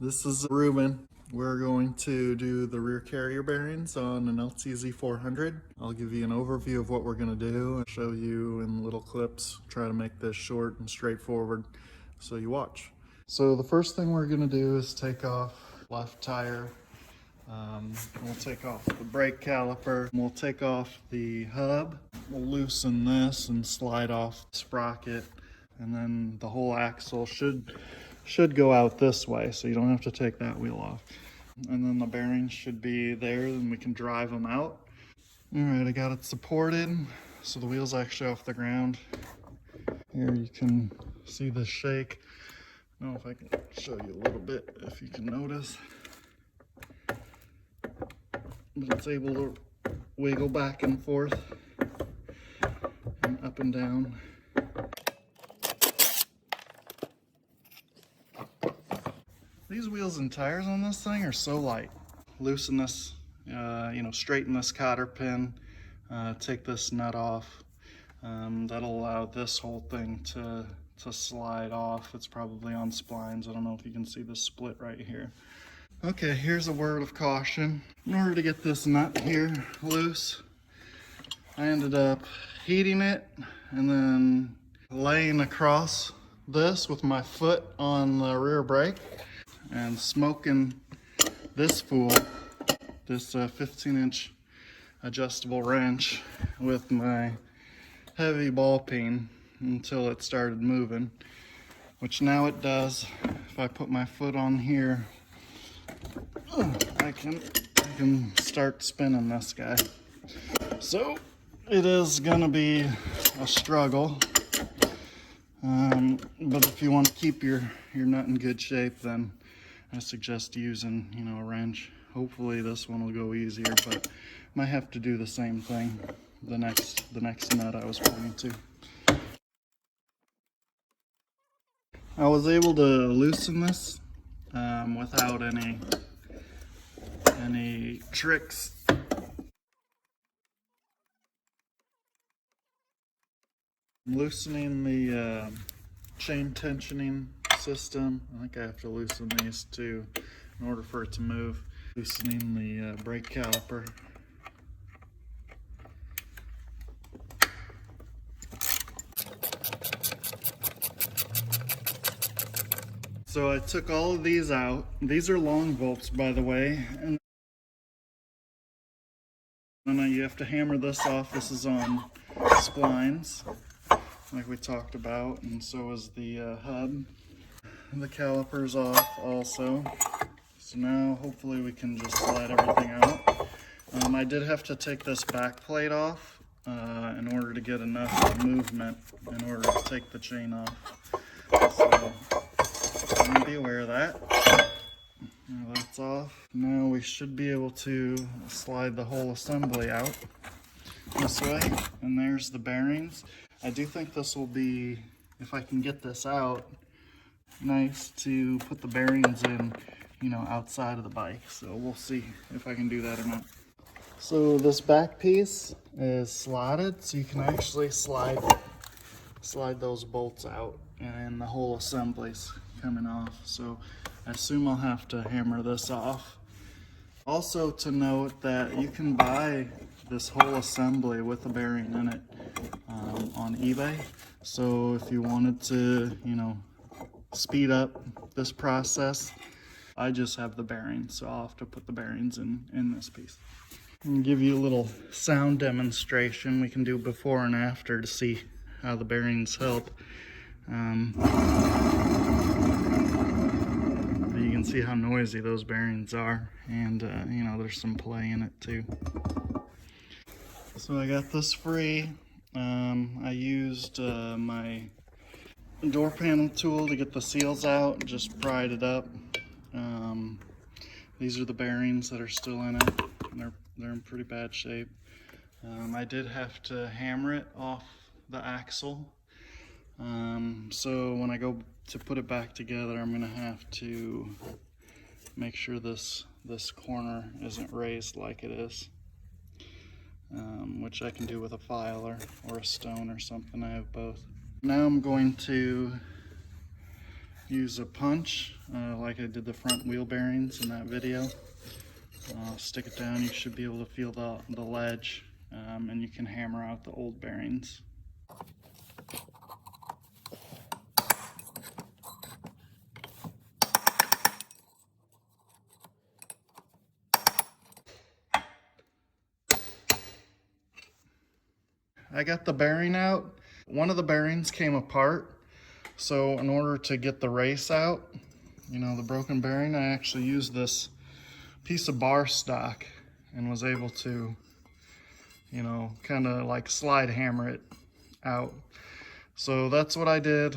This is Ruben. We're going to do the rear carrier bearings on an LTZ 400. I'll give you an overview of what we're going to do and show you in little clips. Try to make this short and straightforward so you watch. So the first thing we're going to do is take off left tire. We'll take off the brake caliper. We'll take off the hub. We'll loosen this and slide off the sprocket, and then the whole axle should go out this way, so you don't have to take that wheel off. And then the bearings should be there, and we can drive them out. All right, I got it supported, so the wheel's actually off the ground. Here you can see the shake. I don't know if I can show you a little bit, if you can notice. But it's able to wiggle back and forth and up and down. These wheels and tires on this thing are so light. Loosen this, straighten this cotter pin, take this nut off. That'll allow this whole thing to slide off. It's probably on splines. I don't know if you can see the split right here. Okay, here's a word of caution. In order to get this nut here loose, I ended up heating it and then laying across this with my foot on the rear brake and smoking this fool, this 15-inch adjustable wrench, with my heavy ball peen until it started moving, which now it does. If I put my foot on here, I can start spinning this guy. So it is gonna be a struggle, but if you want to keep your nut in good shape, then I suggest using a wrench. Hopefully this one will go easier, but might have to do the same thing the next nut I was pointing to. I was able to loosen this without any tricks. Loosening the chain tensioning system. I think I have to loosen these too in order for it to move. Loosening the brake caliper. So I took all of these out. These are long bolts, by the way, and then you have to hammer this off. This is on splines, like we talked about, and so is the hub. The caliper's off also. So now hopefully we can just slide everything out. I did have to take this back plate off in order to get enough movement in order to take the chain off. So I'm gonna be aware of that. Now that's off. Now we should be able to slide the whole assembly out this way. And there's the bearings. I do think this will be, if I can get this out, nice to put the bearings in, outside of the bike. So we'll see if I can do that or not. So this back piece is slotted, so you can actually slide those bolts out, and the whole assembly's coming off. So I assume I'll have to hammer this off. Also to note that you can buy this whole assembly with the bearing in it on eBay. So if you wanted to, speed up this process, I just have the bearings, so I'll have to put the bearings in this piece. And give you a little sound demonstration. We can do before and after to see how the bearings help. You can see how noisy those bearings are, and there's some play in it too. So I got this free. I used my door panel tool to get the seals out and just pried it up. These are the bearings that are still in it, and they're in pretty bad shape. I did have to hammer it off the axle. So when I go to put it back together, I'm gonna have to make sure this corner isn't raised like it is, which I can do with a file or a stone or something. I have both. Now I'm going to use a punch like I did the front wheel bearings in that video. Stick it down, you should be able to feel the ledge, and you can hammer out the old bearings. I got the bearing out. One of the bearings came apart, so in order to get the race out, you know, the broken bearing, I actually used this piece of bar stock and was able to, you know, kind of like slide hammer it out. So that's what I did.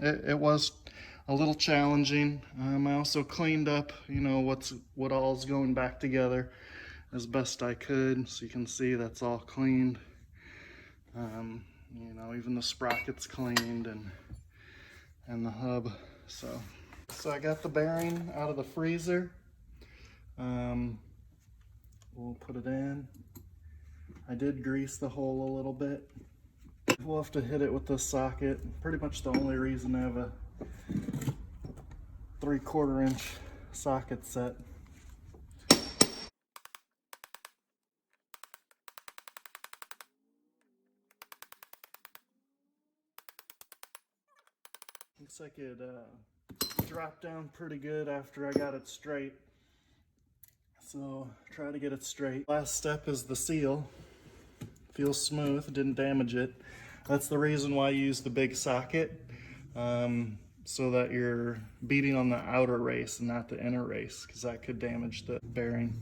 It was a little challenging. I also cleaned up, you know, what all's going back together as best I could. So you can see that's all cleaned. You know, even the sprocket's cleaned and the hub. So I got the bearing out of the freezer. We'll put it in. I did grease the hole a little bit. We'll have to hit it with this socket. Pretty much the only reason I have a 3/4 inch socket set. Looks like it dropped down pretty good after I got it straight. So try to get it straight. Last step is the seal. Feels smooth, didn't damage it. That's the reason why I use the big socket, so that you're beating on the outer race and not the inner race, because that could damage the bearing.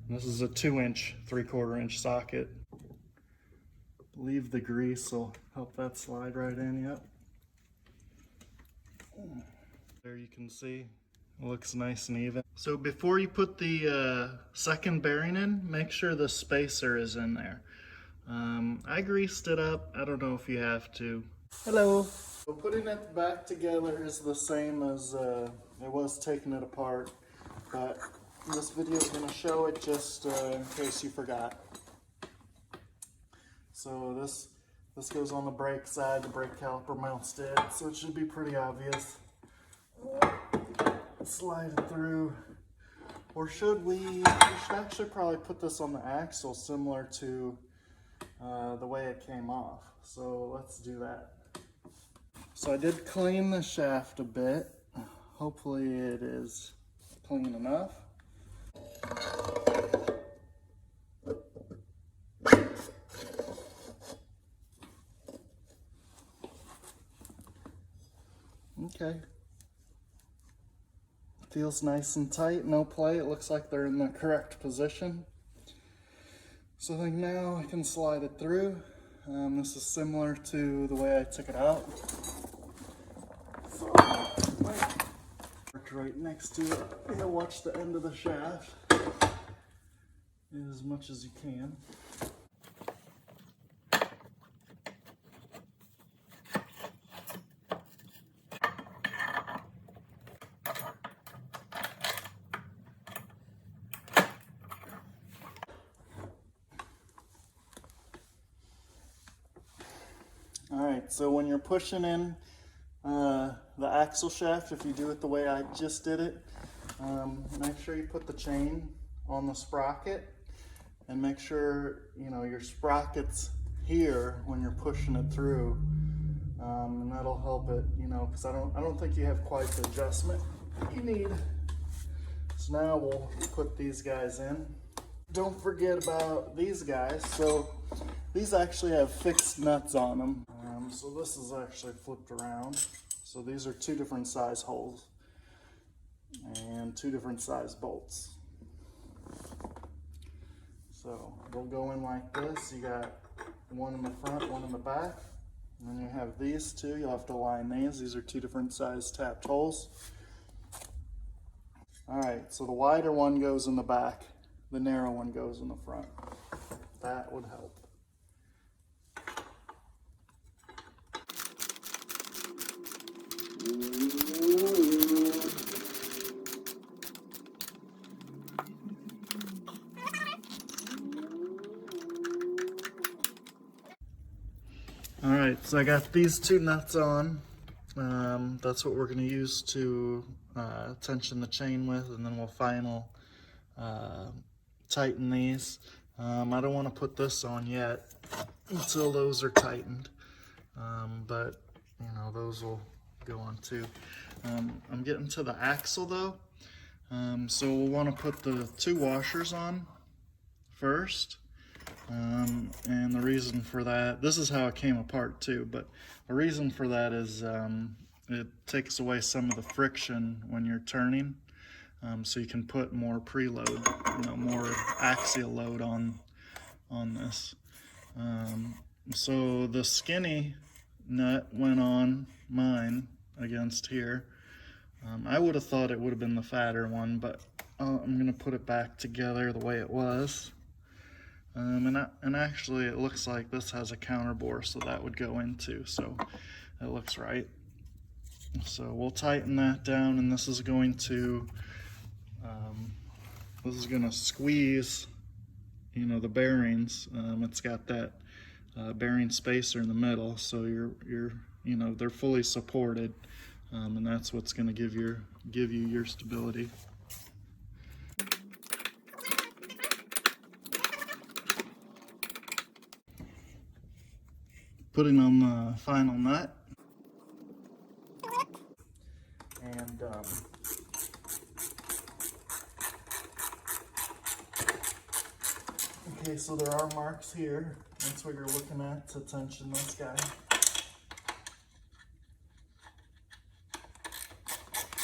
And this is a 2-inch, 3/4 inch socket. I believe the grease will help that slide right in. Yep. There you can see, it looks nice and even. So before you put the second bearing in, make sure the spacer is in there. I greased it up. I don't know if you have to. Hello. So putting it back together is the same as it was taking it apart, but this video is going to show it just in case you forgot. So this goes on the brake side, the brake caliper mounts did, so it should be pretty obvious. Slide it through, or should we should actually probably put this on the axle similar to the way it came off. So let's do that. So I did clean the shaft a bit. Hopefully it is clean enough. Okay. Feels nice and tight, no play. It looks like they're in the correct position. So I think now I can slide it through. This is similar to the way I took it out. So, worked right next to it. You'll watch the end of the shaft as much as you can. Alright, so when you're pushing in the axle shaft, if you do it the way I just did it, make sure you put the chain on the sprocket, and make sure, you know, your sprocket's here when you're pushing it through, and that'll help it, you know, because I don't think you have quite the adjustment you need. So now we'll put these guys in. Don't forget about these guys. So these actually have fixed nuts on them. So this is actually flipped around. So these are 2 different size holes and 2 different size bolts. So they'll go in like this. You got one in the front, one in the back. And then you have these 2. You'll have to line these. These are 2 different size tapped holes. All right, so the wider one goes in the back. The narrow one goes in the front. That would help. All right, so I got these 2 nuts on. That's what we're going to use to tension the chain with, and then we'll final tighten these. I don't want to put this on yet until those are tightened, but you know, those will go on too. I'm getting to the axle though, so we'll want to put the 2 washers on first. And the reason for that, this is how it came apart too, but the reason for that is it takes away some of the friction when you're turning, so you can put more preload, you know, more axial load on this. So the skinny nut went on mine against here. I would have thought it would have been the fatter one, but I'm gonna put it back together the way it was. And actually it looks like this has a counter bore, so that would go into, so it looks right. So we'll tighten that down, and this is going to squeeze, you know, the bearings. It's got that bearing spacer in the middle, so you're you know, they're fully supported, and that's what's going to give you your stability. Putting on the final nut, and okay, so there are marks here. That's what you're looking at to tension this guy.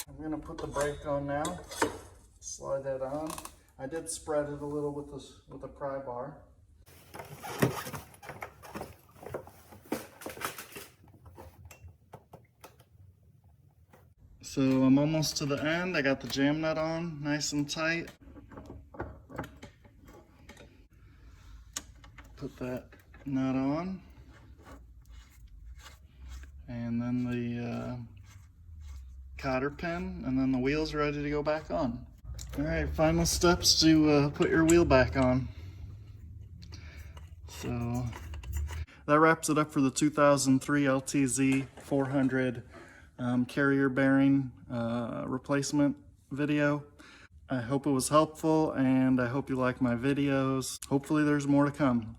I'm gonna put the brake on now. Slide that on. I did spread it a little with a pry bar. So I'm almost to the end. I got the jam nut on, nice and tight. Put that nut on. And then the cotter pin, and then the wheel's ready to go back on. All right, final steps to put your wheel back on. So that wraps it up for the 2003 LTZ 400 carrier bearing replacement video. I hope it was helpful, and I hope you like my videos. Hopefully there's more to come.